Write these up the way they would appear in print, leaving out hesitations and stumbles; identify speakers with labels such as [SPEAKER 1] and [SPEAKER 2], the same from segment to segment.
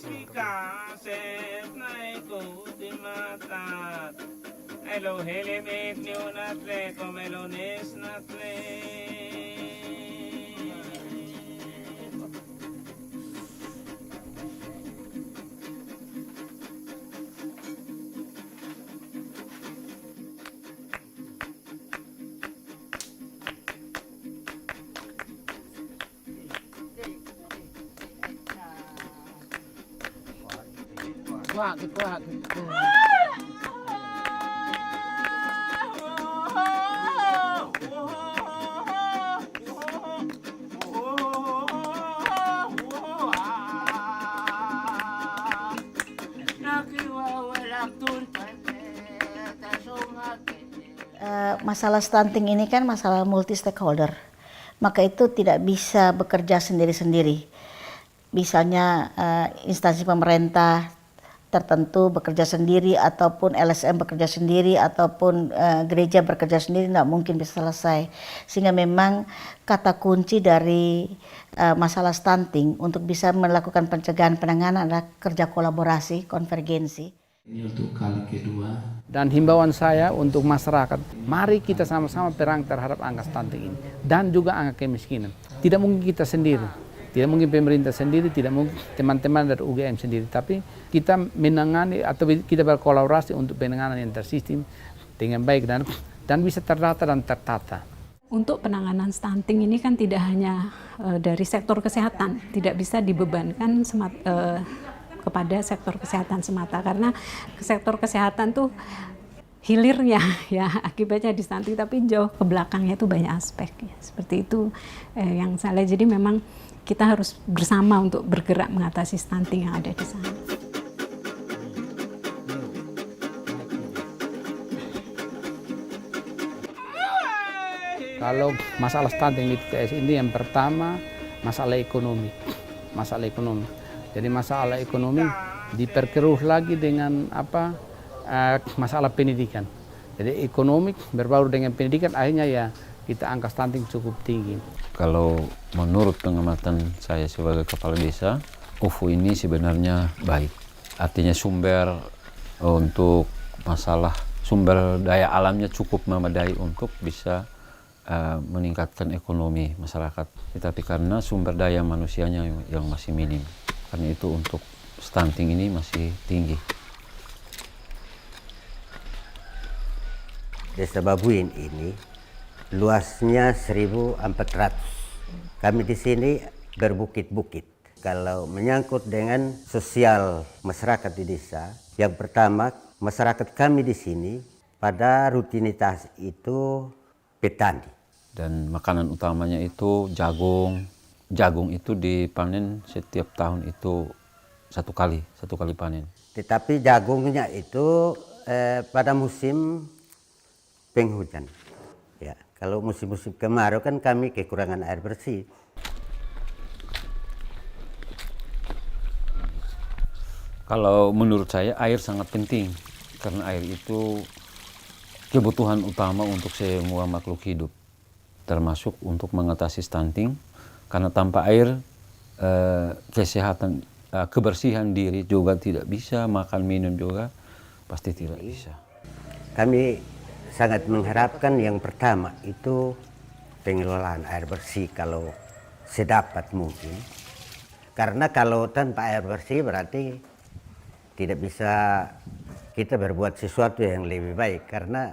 [SPEAKER 1] Kasep na ikuti matat. Elo helimit ni unatle komelones natle.
[SPEAKER 2] Wah, wah.
[SPEAKER 3] Masalah stunting ini kan masalah multi stakeholder, maka itu tidak bisa bekerja sendiri-sendiri. Misalnya instansi pemerintah tertentu bekerja sendiri, ataupun LSM bekerja sendiri, ataupun gereja bekerja sendiri, tidak mungkin bisa selesai. Sehingga memang kata kunci dari masalah stunting untuk bisa melakukan pencegahan penanganan adalah kerja kolaborasi, konvergensi.
[SPEAKER 4] Ini untuk kali kedua.
[SPEAKER 2] Dan himbauan saya untuk masyarakat, mari kita sama-sama perang terhadap angka stunting ini. Dan juga angka kemiskinan. Tidak mungkin kita sendiri. Tidak mungkin pemerintah sendiri, tidak mungkin teman-teman dari UGM sendiri, tapi kita menangani atau kita berkolaborasi untuk penanganan yang tersistem dengan baik dan bisa terdata dan tertata.
[SPEAKER 5] Untuk penanganan stunting ini kan tidak hanya dari sektor kesehatan, tidak bisa dibebankan kepada sektor kesehatan semata, karena sektor kesehatan tuh hilirnya ya akibatnya di stunting, tapi jauh ke belakangnya itu banyak aspek ya. Seperti itu yang saya lihat. Jadi memang kita harus bersama untuk bergerak mengatasi stunting yang ada di sana.
[SPEAKER 2] Kalau masalah stunting di PTS ini yang pertama masalah ekonomi. Jadi masalah ekonomi diperkeruh lagi dengan masalah pendidikan. Jadi ekonomi berbaur dengan pendidikan, akhirnya ya kita angka stunting cukup tinggi.
[SPEAKER 6] Kalau menurut pengamatan saya sebagai kepala desa, UFO ini sebenarnya baik. Artinya sumber untuk masalah sumber daya alamnya cukup memadai untuk bisa meningkatkan ekonomi masyarakat. Tetapi karena sumber daya manusianya yang masih minim, karena itu untuk stunting ini masih tinggi.
[SPEAKER 7] Desa Babuin ini luasnya 1.400. Kami di sini berbukit-bukit. Kalau menyangkut dengan sosial masyarakat di desa, yang pertama masyarakat kami di sini pada rutinitas itu petani.
[SPEAKER 6] Dan makanan utamanya itu jagung. Jagung itu dipanen setiap tahun itu satu kali panen.
[SPEAKER 7] Tetapi jagungnya itu pada musim penghujan. Ya, kalau musim-musim kemarau kan kami kekurangan air bersih.
[SPEAKER 6] Kalau menurut saya air sangat penting, karena air itu kebutuhan utama untuk semua makhluk hidup, termasuk untuk mengatasi stunting. Karena tanpa air kesehatan, kebersihan diri juga tidak bisa, makan minum juga pasti tidak bisa.
[SPEAKER 7] Kami sangat mengharapkan yang pertama itu pengelolaan air bersih kalau sedapat mungkin. Karena kalau tanpa air bersih berarti tidak bisa kita berbuat sesuatu yang lebih baik. Karena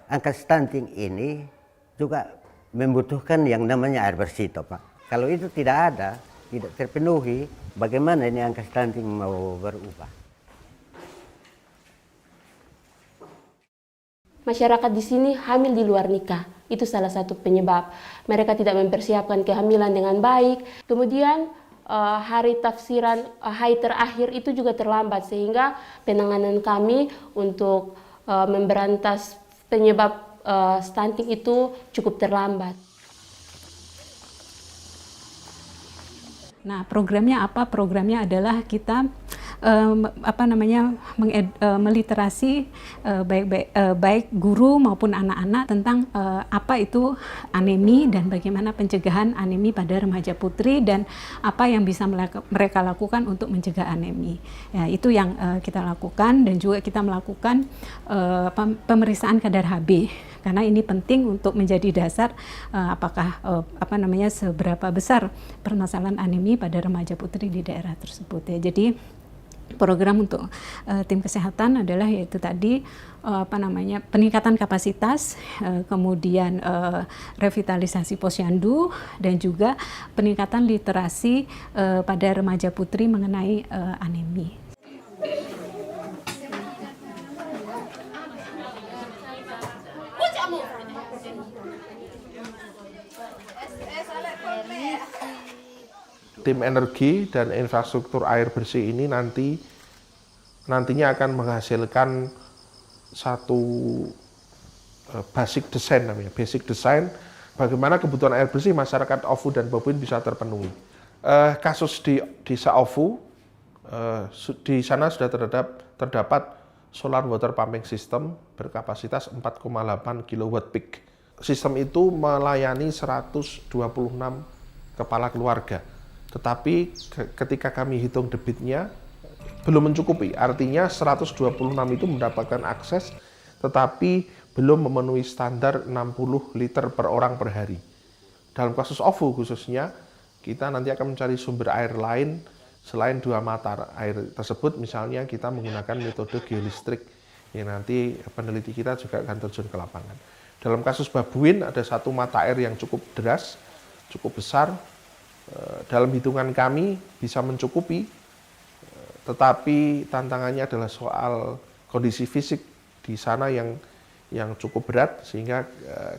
[SPEAKER 7] angka stunting ini juga membutuhkan yang namanya air bersih, toh, Pak. Kalau itu tidak ada, tidak terpenuhi, bagaimana ini angka stunting mau berubah?
[SPEAKER 8] Masyarakat di sini hamil di luar nikah. Itu salah satu penyebab. Mereka tidak mempersiapkan kehamilan dengan baik. Kemudian hari tafsiran haid terakhir itu juga terlambat, sehingga penanganan kami untuk memberantas penyebab stunting itu cukup terlambat.
[SPEAKER 5] Nah, programnya apa? Programnya adalah kita meliterasi baik guru maupun anak-anak tentang apa itu anemi dan bagaimana pencegahan anemi pada remaja putri dan apa yang bisa mereka lakukan untuk mencegah anemi. Ya, itu yang kita lakukan, dan juga kita melakukan pemeriksaan kadar HB karena ini penting untuk menjadi dasar apakah seberapa besar permasalahan anemi pada remaja putri di daerah tersebut ya. Jadi program untuk tim kesehatan adalah yaitu tadi peningkatan kapasitas, kemudian revitalisasi posyandu, dan juga peningkatan literasi pada remaja putri mengenai anemi.
[SPEAKER 9] Tim energi dan infrastruktur air bersih ini nantinya akan menghasilkan satu basic design namanya, basic design bagaimana kebutuhan air bersih masyarakat Ofu dan Babuin bisa terpenuhi. Kasus di desa Ofu, di sana sudah terdapat solar water pumping system berkapasitas 4,8 kW peak. Sistem itu melayani 126 kepala keluarga. Tetapi ketika kami hitung debitnya belum mencukupi, artinya 126 itu mendapatkan akses tetapi belum memenuhi standar 60 liter per orang per hari. Dalam kasus Ofu khususnya, kita nanti akan mencari sumber air lain selain 2 mata air tersebut, misalnya kita menggunakan metode geolistrik yang nanti peneliti kita juga akan terjun ke lapangan. Dalam kasus Babuin ada 1 mata air yang cukup deras, cukup besar. Dalam hitungan kami bisa mencukupi, tetapi tantangannya adalah soal kondisi fisik di sana yang cukup berat, sehingga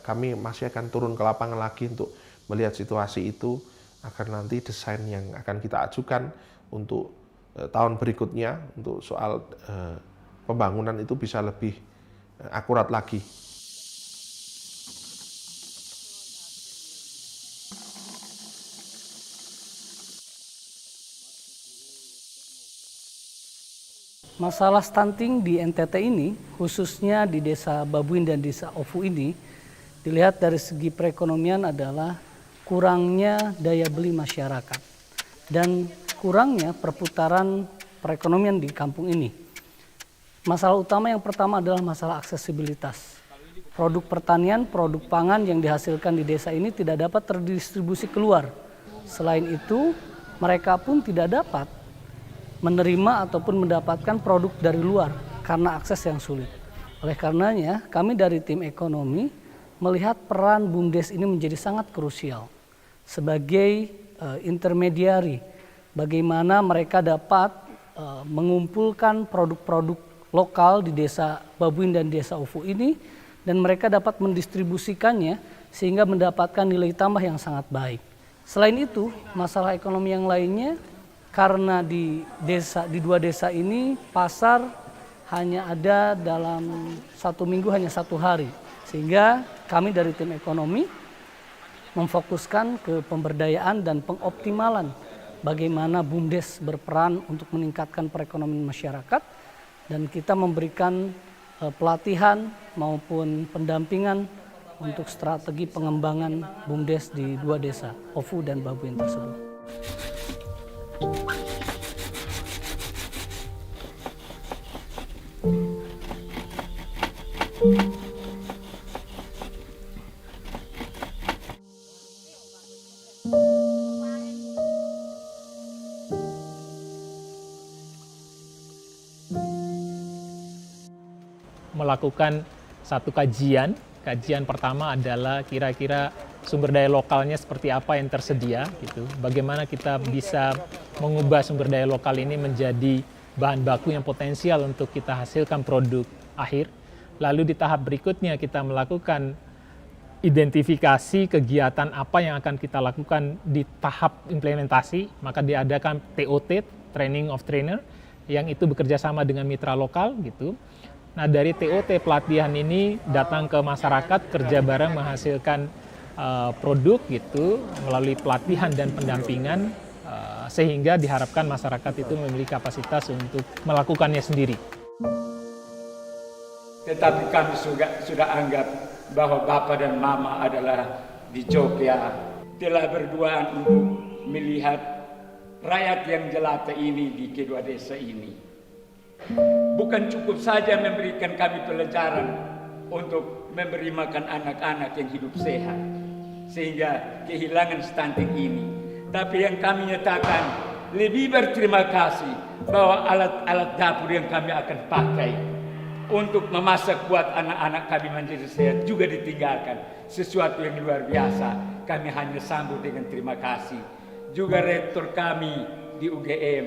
[SPEAKER 9] kami masih akan turun ke lapangan lagi untuk melihat situasi itu agar nanti desain yang akan kita ajukan untuk tahun berikutnya untuk soal pembangunan itu bisa lebih akurat lagi.
[SPEAKER 10] Masalah stunting di NTT ini, khususnya di desa Babuin dan desa Ofu ini, dilihat dari segi perekonomian adalah kurangnya daya beli masyarakat dan kurangnya perputaran perekonomian di kampung ini. Masalah utama yang pertama adalah masalah aksesibilitas. Produk pertanian, produk pangan yang dihasilkan di desa ini tidak dapat terdistribusi keluar. Selain itu, mereka pun tidak dapat menerima ataupun mendapatkan produk dari luar karena akses yang sulit. Oleh karenanya, kami dari tim ekonomi melihat peran BUMDes ini menjadi sangat krusial sebagai intermediari, bagaimana mereka dapat mengumpulkan produk-produk lokal di desa Babuin dan desa Ofu ini, dan mereka dapat mendistribusikannya sehingga mendapatkan nilai tambah yang sangat baik. Selain itu, masalah ekonomi yang lainnya, karena di 2 desa ini pasar hanya ada dalam 1 minggu hanya 1 hari, sehingga kami dari tim ekonomi memfokuskan ke pemberdayaan dan pengoptimalan bagaimana BUMDes berperan untuk meningkatkan perekonomian masyarakat, dan kita memberikan pelatihan maupun pendampingan untuk strategi pengembangan BUMDes di 2 desa Ofu dan Babuin tersebut.
[SPEAKER 11] Melakukan satu kajian pertama adalah kira-kira sumber daya lokalnya seperti apa yang tersedia gitu. Bagaimana kita bisa mengubah sumber daya lokal ini menjadi bahan baku yang potensial untuk kita hasilkan produk akhir. Lalu di tahap berikutnya kita melakukan identifikasi kegiatan apa yang akan kita lakukan di tahap implementasi, maka diadakan TOT, Training of Trainer, yang itu bekerja sama dengan mitra lokal gitu. Nah, dari TOT pelatihan ini datang ke masyarakat, kerja bareng menghasilkan produk gitu melalui pelatihan dan pendampingan sehingga diharapkan masyarakat itu memiliki kapasitas untuk melakukannya sendiri.
[SPEAKER 12] Tetapi kami sudah anggap bahwa Bapak dan Mama adalah di Jogja telah berduaan untuk melihat rakyat yang jelata ini di kedua desa ini. Bukan cukup saja memberikan kami pelajaran untuk memberi makan anak-anak yang hidup sehat sehingga kehilangan stunting ini, tapi yang kami nyatakan lebih berterima kasih bahwa alat-alat dapur yang kami akan pakai untuk memasak buat anak-anak kami menjadi sehat juga ditinggalkan. Sesuatu yang luar biasa. Kami hanya sambut dengan terima kasih. Juga rektor kami di UGM,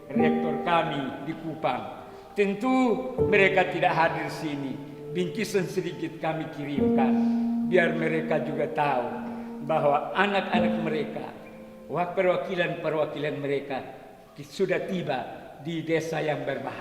[SPEAKER 12] rektor kami di Kupang. Tentu mereka tidak hadir sini. Bingkisan sedikit kami kirimkan biar mereka juga tahu bahwa anak-anak mereka, perwakilan-perwakilan mereka sudah tiba di desa yang berbahaya.